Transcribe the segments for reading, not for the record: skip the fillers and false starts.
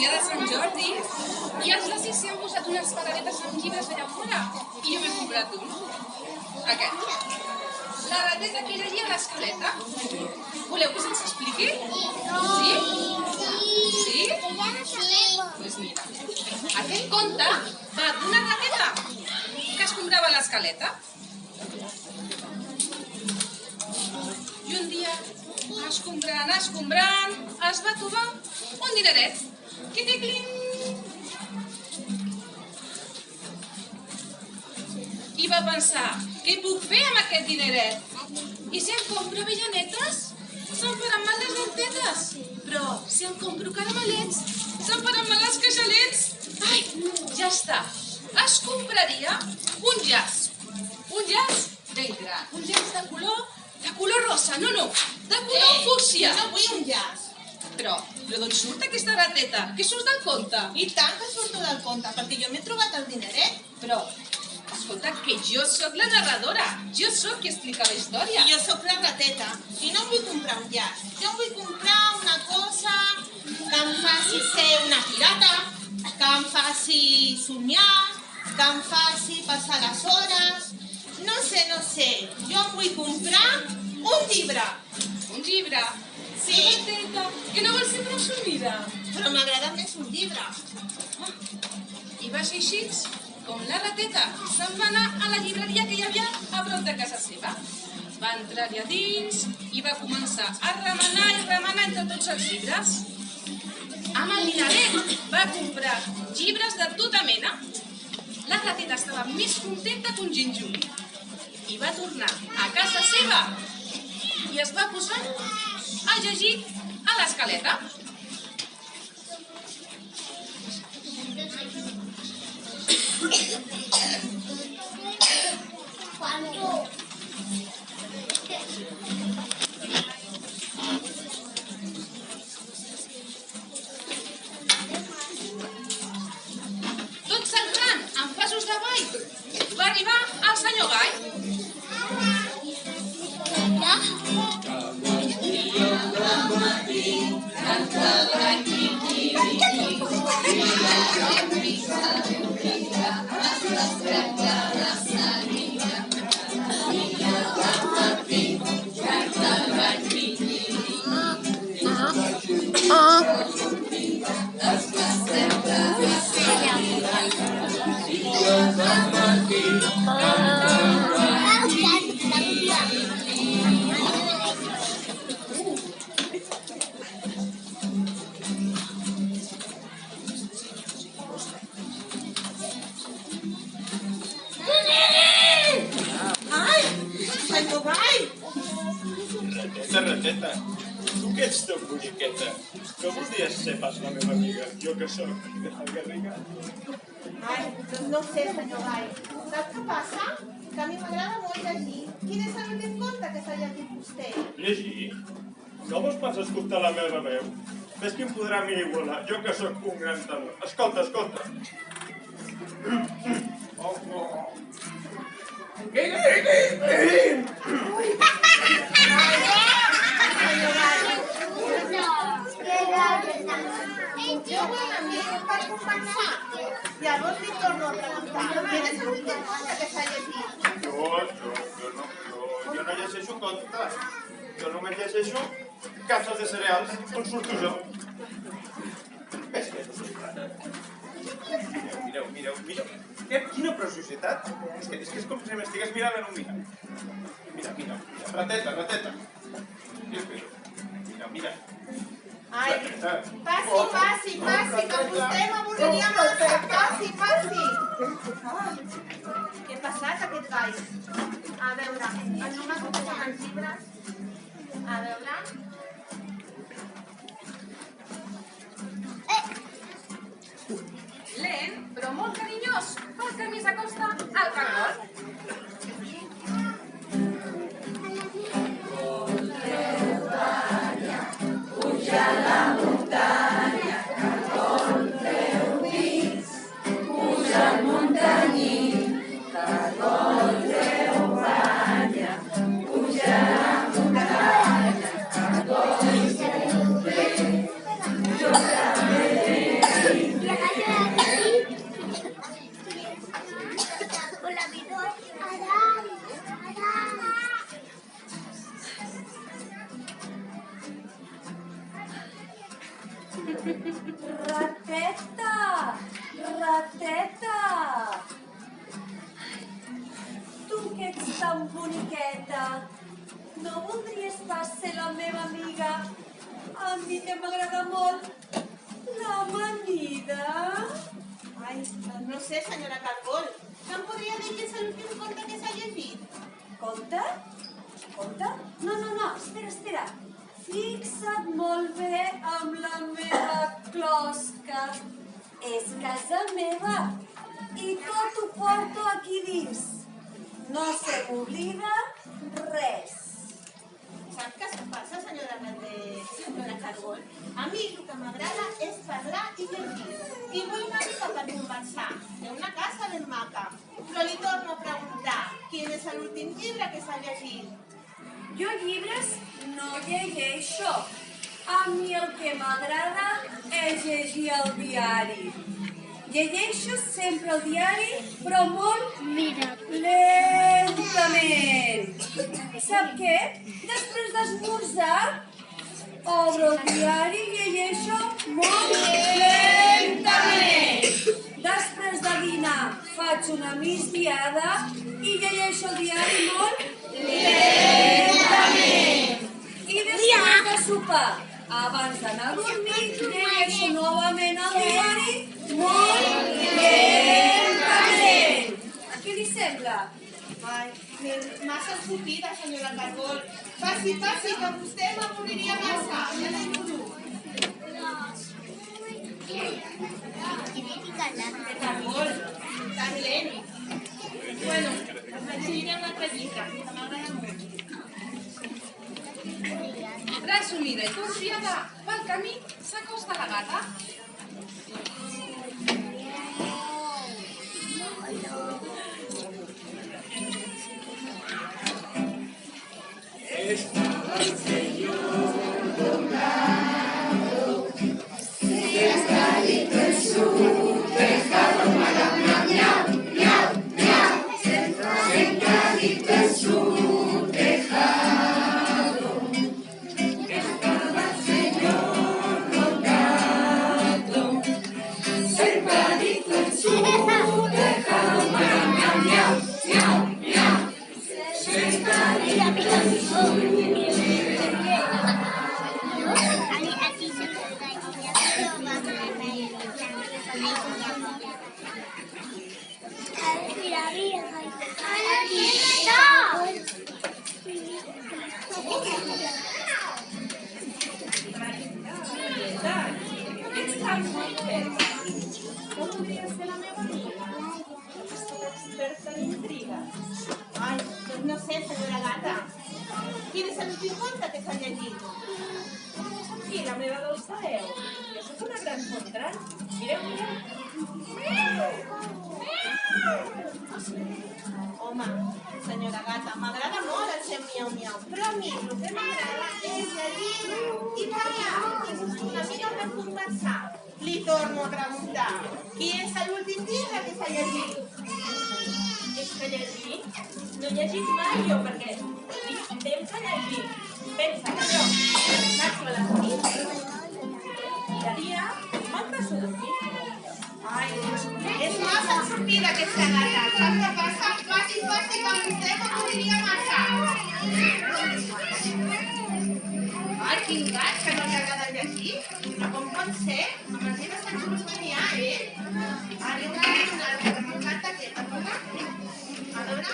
dia de Sant Jordi i els Lacis s'hi han posat unes paradetes amb llibres allà fora i jo m'he comprat un. Aquest. La rateta que llegia a l'escaleta. Voleu que se'ns expliqui? Sí? Sí? Doncs mira, aquest conte va d'una rateta que escombrava a l'escaleta. I un dia, escombrant, es va trobar un dineret. Quiticling! I va pensar, què puc fer amb aquest dineret? I si em compro avellanetes, se'm faran mal les dentetes. Però si em compro caramelets, se'm faran mal els queixalets. Ai, ja està. Es compraria un llaç. Un llaç ben gran. Un llaç de color rosa. No, de color fúcsia. Jo no vull un llaç. Però d'on surt aquesta rateta? Que surt del conte? I tant que surto del conte, perquè jo m'he trobat el dineret. Però, escolta, que jo sóc la narradora. Jo sóc qui explica la història. I jo sóc la rateta. I no em vull comprar un llaç. Jo em vull comprar una cosa que em faci ser una pirata, que em faci somiar, que em faci passar les hores. No sé. Jo em vull comprar un llibre. Un llibre? Sí. Rateta, que no vols ser presumida. Però m'agrada més un llibre. I va ser així com la rateta se'n va anar a la llibreria que hi havia a prop de casa seva. Va entrar allà dins i va començar a remenar entre tots els llibres. Amb el dineret va comprar llibres de tota mena. La rateta estava més contenta que un ginjuli. I va tornar a casa seva i es va posar a llegir a l'escaleta. Tot saltant amb passos de ball, va arribar el senyor Gall. Rateta, tu que ets tan boniqueta, no voldries ser pas la meva amiga, jo que sóc el Garriga? Ai, doncs no ho sé, senyor Gall. Sap què passa? Que a mi m'agrada molt llegir. Quin és l'últim conte que s'ha llegit vostè? Llegir? No vols pas escoltar la meva veu? Ves qui em podrà a mi igualar, jo que sóc un gran tenor. Escolta. Jo vull una mica per compensar. Llavors li torno a preguntar. Quin és l'últim conte que s'ha llegit? Jo no llegeixo contes. Jo només llegeixo capses de cereals on surto jo. Ves que és mireu. Quina preciositat. És que és com si m'estigués mirant en un mirall. Mira. Rateta. Mira. Ai, passi, que vostè m'avorriria massa. Passi. Què ha passat, aquest gall? A veure, el número que són els llibres. A veure... Lent, però molt carinyós, pel camí s'acosta al cargol. Rateta! Rateta! Tu que ets tan boniqueta, no voldries pas ser la meva amiga? A mi que m'agrada molt l'amanida. Ai, doncs no sé, senyora Cargol. No em podria dir quin és l'últim conte que s'ha llegit? Conte? Conte? No, espera. Fixa't molt bé amb la meva closca. És casa meva i tot ho porto aquí dins. No se m'oblida res. Sap què passa, senyora Cargol? A mi el que m'agrada és parlar i llegir. I vull una mica per conversar. Té una casa ben maca. Però li torno a preguntar quin és l'últim llibre que s'ha llegit. Jo llibres no llegeixo. A mi el que m'agrada és llegir el diari. Llegeixo sempre el diari, però molt lentament. Sap què? Després d'esmorzar, obro el diari i llegeixo molt lentament. Després de dinar, faig una migdiada i llegeixo el diari molt lentament. I després de sopar, abans d'anar a dormir, llegeixo novament el diari molt lentament. Què li sembla? Ai, massa ensupida, senyora Cargol. Passi, que vostè m'avorriria massa. Ja l'he dit. Cargol, tan lent. Bueno, us llegiré una altra llibre, que m'agrada molt. Resumida i confiada, pel camí s'acosta la gata. Experta en intriga. Ai, doncs no sé, senyora gata. Quin és l'últim conte que s'ha llegit? I la meva dolça veu. Jo soc una gran contrant. Mireu. Home, senyora gata, m'agrada molt el seu miau-miau, però a mi el que m'agrada és llegir i parlar, i una mica per conversar. Li torno a preguntar, quin és l'últim llibre que s'ha llegit? És que llegir? No he llegit mai jo, perquè tinc temps a llegir. Pensa que jo marxo a les nits i de dia me'n passo a dormir. Ai, és massa ensopida aquesta gata. Sap què passa? Passi, que vostè m'avorriria massa. Ai, quin gat, que no li agrada llegir. Però com pot ser? Amb els llibres tan xulos que n'hi ha, Ara un altre, que m'encanta aquest. A veure?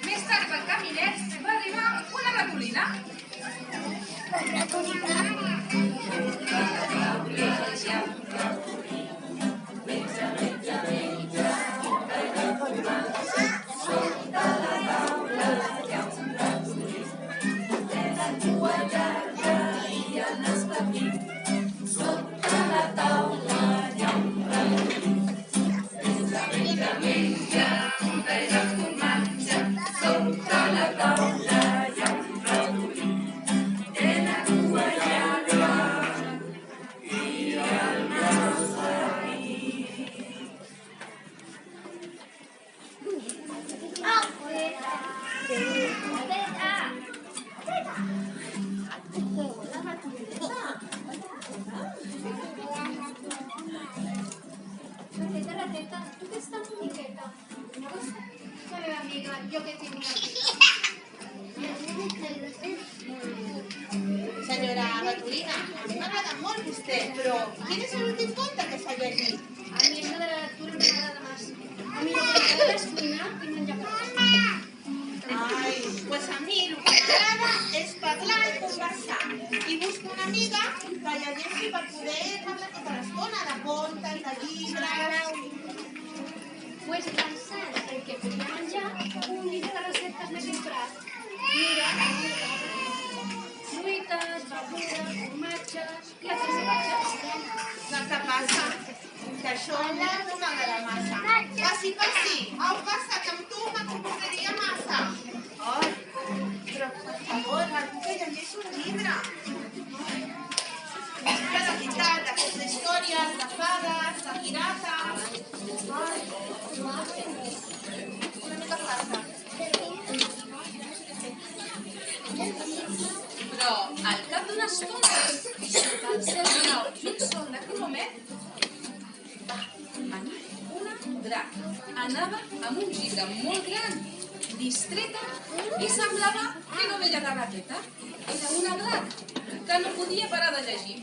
Més tard pel caminet va arribar una ratolina. Jo què tinc una vida? Senyora Bartolina, a mi m'agrada molt vostè, però quin és l'últim conte que s'ha llegit? A mi això de la lectura no m'agrada massa. A mi el que m'agrada és cuinar i menjar coses. Ai, doncs a mi el que m'agrada és parlar i conversar. I busco una amiga que llegeixi per poder parlar tota l'estona de contes, de llibres... Pues pensant en què podria menjar, un llibre de receptes m'he comprat. Mira, fruites, verdures, formatges i altres coses. Saps què passa? Que això no m'agrada massa. Passi, au, passa, que amb tu m'acompanyaria massa. Ai, però per favor, algú que llegeixi un llibre. De veritat, d'aquestes històries, de fades, de pirates... Ai, una mica fàcil. Però al cap d'una estona, sota el cel blau i un sol de colomet, va venir una drac. Anava amb un llibre molt gran, distreta, i semblava que no veia la rateta. Era una drac que no podia parar de llegir.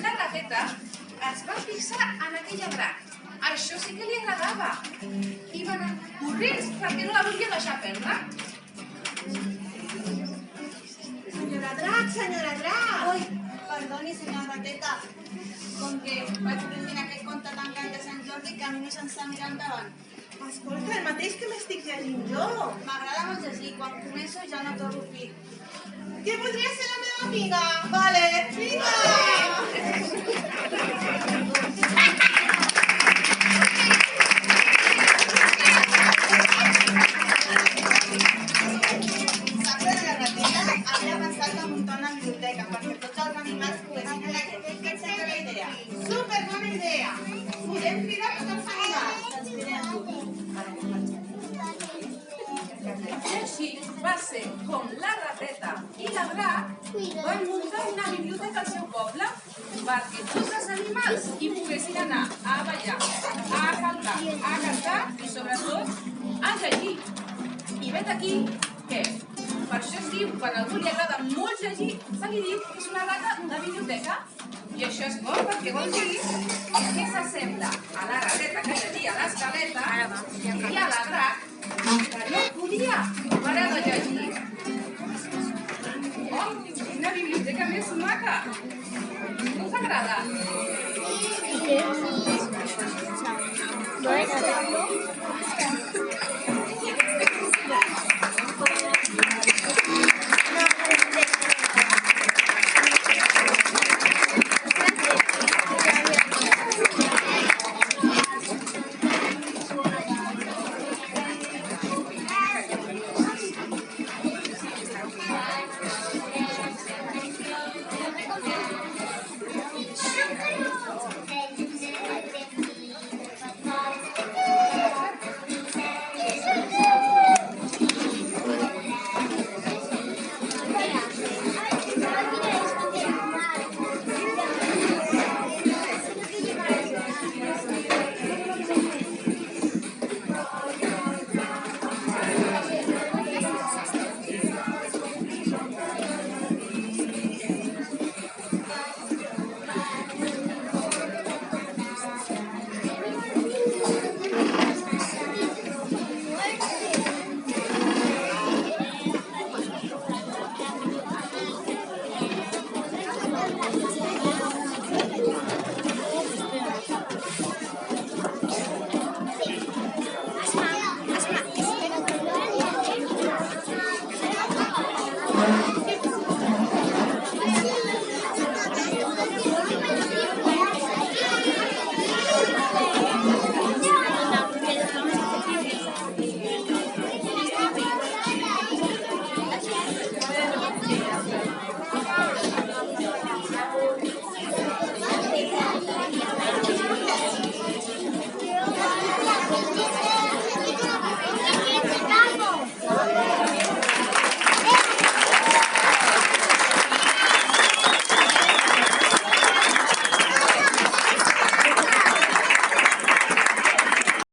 La rateta es va fixar en aquella drac. Això sí que li agradava. I va anar corrents perquè no la volia deixar perdre. Senyora Drac! Ui, perdoni, senyora rateta. Com que vaig llegir aquest conte tan gran de Sant Jordi que a mi no se'm sap mirar endavant. Escolta, el mateix que m'estic llegint jo. M'agrada molt llegir, quan començo ja no torno fi. Que podria ser la meva amiga? Vale, vinga! Saps que la rateta havia pensat de muntar una biblioteca perquè tots els animals poguessin llegir. Què et sembla la idea? Super bona idea! Podem cridar tots els animals. Ens cridem tots. I així va ser com la rateta i la drac van muntar una biblioteca al seu poble perquè tots els animals hi poguessin anar a ballar, a cantar, i sobretot a llegir. I vet aquí que per això es diu, quan a algú li agrada molt llegir, se li diu que és una rata de biblioteca. I això és bo perquè vol dir que s'assembla a la rateta que llegia l'escaleta i a la drac que no podia parar de llegir. Oh, quina biblioteca més maca! No us agrada? Asma.